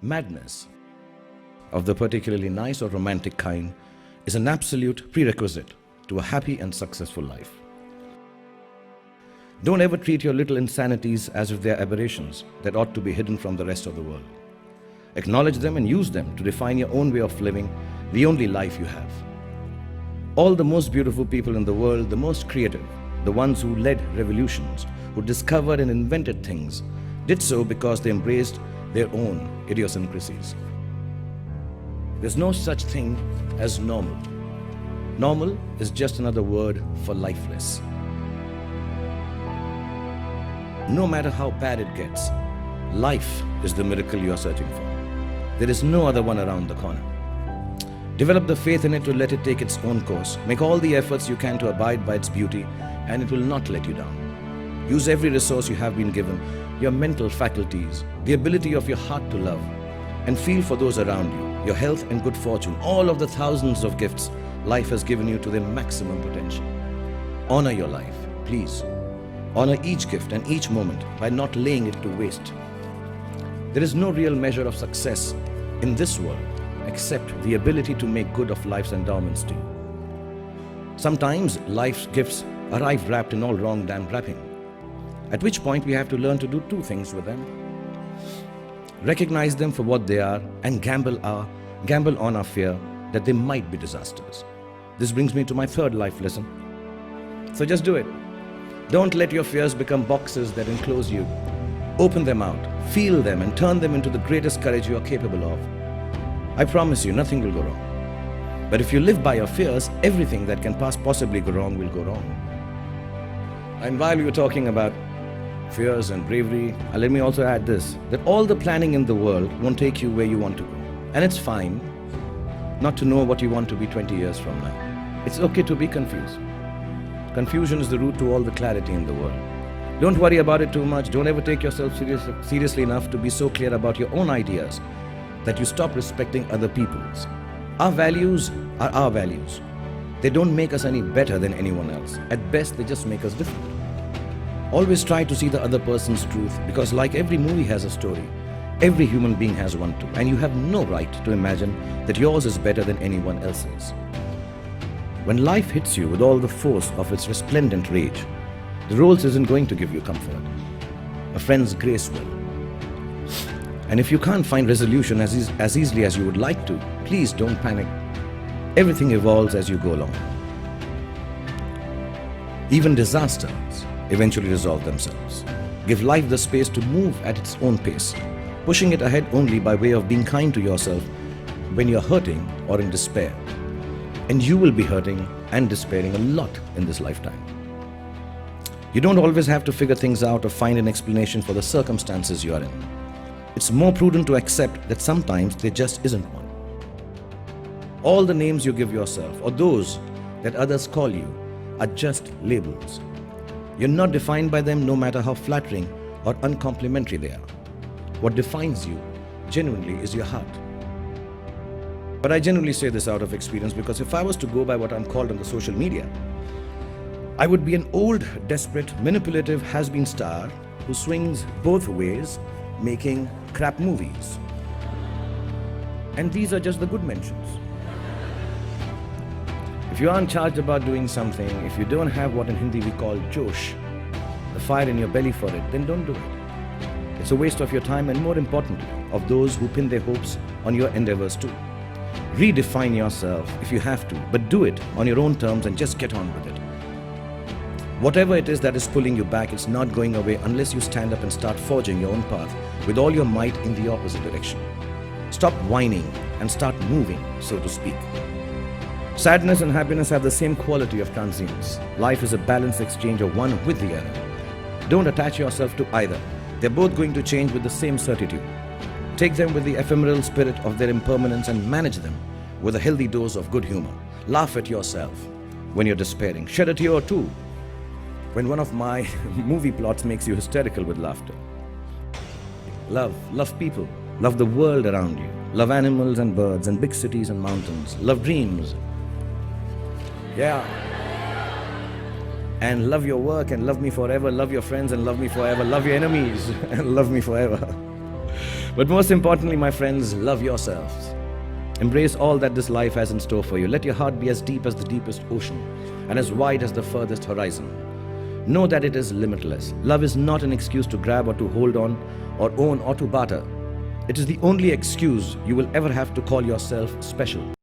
Madness, of the particularly nice or romantic kind, is an absolute prerequisite to a happy and successful life. Don't ever treat your little insanities as if they are aberrations that ought to be hidden from the rest of the world. Acknowledge them and use them to define your own way of living, the only life you have. All the most beautiful people in the world, the most creative, the ones who led revolutions, who discovered and invented things, did so because they embraced their own idiosyncrasies. There's no such thing as normal. Normal is just another word for lifeless. No matter how bad it gets, life is the miracle you are searching for. There is no other one around the corner. Develop the faith in it to let it take its own course. Make all the efforts you can to abide by its beauty, and it will not let you down. Use every resource you have been given, your mental faculties, the ability of your heart to love, and feel for those around you, your health and good fortune, all of the thousands of gifts life has given you to their maximum potential. Honor your life, please. Honor each gift and each moment by not laying it to waste. There is no real measure of success in this world except the ability to make good of life's endowments to you. Sometimes life's gifts arrive wrapped in all wrong damn wrapping, at which point we have to learn to do two things with them. Recognize them for what they are and gamble on our fear that they might be disasters. This brings me to my third life lesson. So just do it. Don't let your fears become boxes that enclose you. Open them out, feel them, and turn them into the greatest courage you are capable of. I promise you, nothing will go wrong. But if you live by your fears, everything that can possibly go wrong will go wrong. And while we were talking about fears and bravery, let me also add this, that all the planning in the world won't take you where you want to go. And it's fine not to know what you want to be 20 years from now. It's okay to be confused. Confusion is the root to all the clarity in the world. Don't worry about it too much. Don't ever take yourself seriously enough to be so clear about your own ideas that you stop respecting other people's. Our values are our values. They don't make us any better than anyone else. At best, they just make us different. Always try to see the other person's truth, because like every movie has a story, every human being has one too, and you have no right to imagine that yours is better than anyone else's. When life hits you with all the force of its resplendent rage, the Rolls isn't going to give you comfort. A friend's grace will. And if you can't find resolution as easily as you would like to, please don't panic. Everything evolves as you go along. Even disasters eventually resolve themselves. Give life the space to move at its own pace, pushing it ahead only by way of being kind to yourself when you're hurting or in despair. And you will be hurting and despairing a lot in this lifetime. You don't always have to figure things out or find an explanation for the circumstances you are in. It's more prudent to accept that sometimes there just isn't one. All the names you give yourself or those that others call you are just labels. You're not defined by them, no matter how flattering or uncomplimentary they are. What defines you genuinely is your heart. But I genuinely say this out of experience, because if I was to go by what I'm called on the social media, I would be an old, desperate, manipulative has-been star who swings both ways, making crap movies. And these are just the good mentions. If you aren't charged about doing something, if you don't have what in Hindi we call josh, the fire in your belly for it, then don't do it. It's a waste of your time and, more importantly, of those who pin their hopes on your endeavors too. Redefine yourself if you have to, but do it on your own terms and just get on with it. Whatever it is that is pulling you back, it's not going away unless you stand up and start forging your own path with all your might in the opposite direction. Stop whining and start moving, so to speak. Sadness and happiness have the same quality of transience. Life is a balanced exchange of one with the other. Don't attach yourself to either. They're both going to change with the same certitude. Take them with the ephemeral spirit of their impermanence and manage them with a healthy dose of good humor. Laugh at yourself when you're despairing. Shed a tear or two when one of my movie plots makes you hysterical with laughter. Love people. Love the world around you. Love animals and birds and big cities and mountains. Love dreams. Yeah. And love your work and love me forever. Love your friends and love me forever. Love your enemies and love me forever. But most importantly, my friends, love yourselves. Embrace all that this life has in store for you. Let your heart be as deep as the deepest ocean and as wide as the furthest horizon. Know that it is limitless. Love is not an excuse to grab or to hold on or own or to barter. It is the only excuse you will ever have to call yourself special.